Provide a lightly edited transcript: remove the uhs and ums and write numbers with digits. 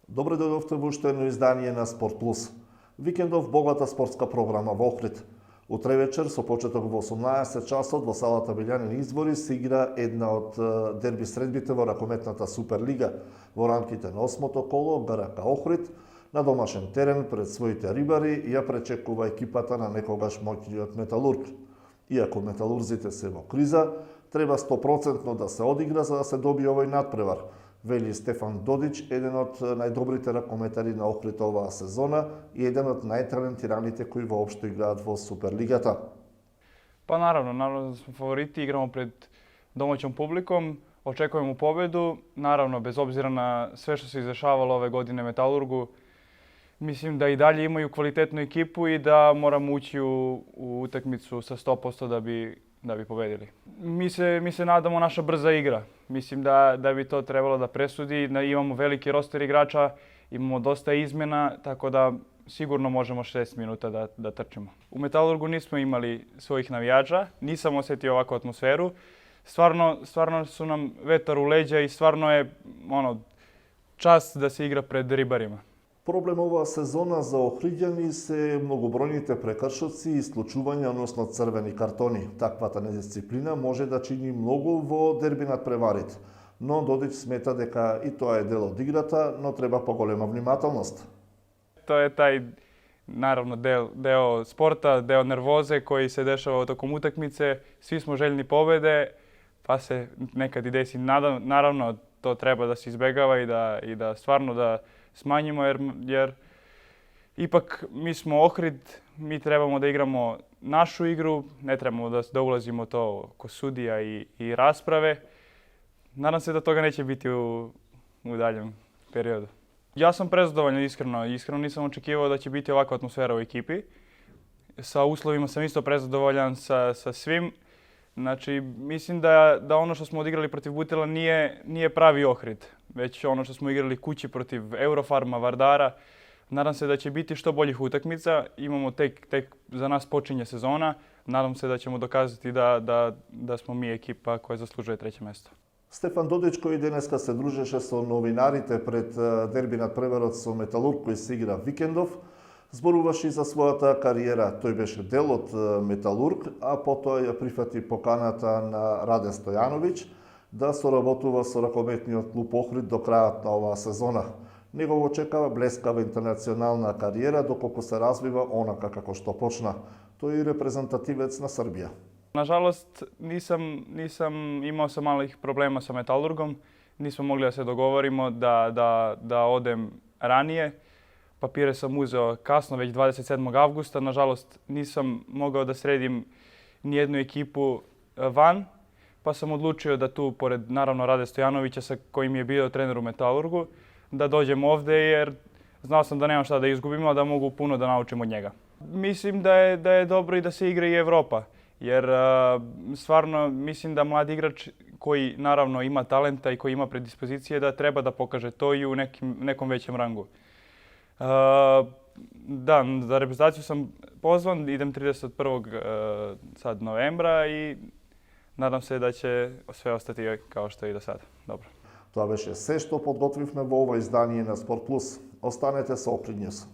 Добре дојдовте во уште едно издание на Спорт Плюс. Викендов богата спортска програма во Охрид. Утре вечер со почеток во 18 часот во салата Билјанин Извори се игра една од дерби средбите во ракометната Суперлига во рамките на 8-то коло БРК Охрид на домашен терен пред своите рибари ја пречекува екипата на некогаш моќниот Металург. Иако металурзите се во криза, треба 100% да се одигра за да се добие овој надпревар, вели Стефан Додич, еден од најдобрите ракометари на Охрид оваа сезона и еден од најталентираните кои воопшто играат во Суперлигата. Па наравно да сме фаворити, играмо пред домаќом публиком, очекуваме победу, наравно без обзира на све што се издешавало ове године Металургу. Мислим да и далje имају квалитетну екипу и да морамо уći у утакмицу sa 100% da bi pobedili. Mi se nadamo naša brza igra. Mislim da bi to trebalo da presudi. Imamo veliki roster igrača, imamo dosta izmena, tako da sigurno možemo 60 minuta da trčimo. U Metalurgu nismo imali svojih navijača, nisam osetio ovakvu atmosferu. Stvarno su nam vetar u leđa i stvarno je čast da se igra pred ribarima. Проблем оваа сезона за охриѓани се многобројните прекршоци и исклучување, односно црвени картони. Таквата недисциплина може да чини многу во дерби надпреварите, но Додич смета дека и тоа е дел од играта, но треба поголема внимателност. To je taj, naravno, deo sporta, deo nervoze koji se dešava tokom utakmice. Svi smo željni pobede, pa se nekad i desi. Naravno, to treba da se izbegava i da stvarno da smanjimo, jer ipak mi smo Ohrid, mi trebamo da igramo našu igru, ne trebamo da ulazimo to oko sudija i rasprave. Nadam se da toga neće biti u daljem periodu. Ja sam prezadovoljan, iskreno nisam očekivao da će biti ovakva atmosfera u ekipi. Sa uslovima sam isto prezadovoljan sa svim. Znači, mislim da ono što smo odigrali protiv Butela nije pravi Ohrid, već ono što smo igrali kući protiv Eurofarma, Vardara. Nadam se da će biti što boljih utakmica. Imamo tek za nas počinje sezona. Nadam se da ćemo dokazati da smo mi ekipa koja zaslužuje treće mesto. Стефан Додич, кој денеска се дружеше со новинарите пред дерби надпреварот со Металург кој се игра викендов, зборуваше и за својата кариера. Тој беше дел од Металург, а потоа ја прифати поканата на Раде Стојановиќ да соработува со ракометниот клуб Охрид до крајот на оваа сезона. Него го чекава блескава интернационална кариера доколку се развива онака како што почна. Тој е репрезентативец на Србија. Nažalost, nisam imao sam malih problema sa Metalurgom. Nismo mogli da se dogovorimo da odem ranije. Papire sam uzeo kasno, već 27. avgusta. Nažalost, nisam mogao da sredim nijednu ekipu van. Pa sam odlučio da tu, pored naravno Rade Stojanovića sa kojim je bio trener u Metalurgu, da dođem ovde jer znao sam da nemam šta da izgubim, a da mogu puno da naučim od njega. Mislim da je dobro i da se igra i Evropa. Jer stvarno mislim da mladi igrač koji naravno ima talenta i koji ima predispozicije da treba da pokaže to i u nekom većem rangu. Da, za reprezentaciju sam pozvan, idem 31. sad novembra i nadam se da će sve ostati kao što je i do sada. Dobro. Тоа беше се што подготвивме во ова издание на Спорт Плюс. Останете со Охрид Ньюс.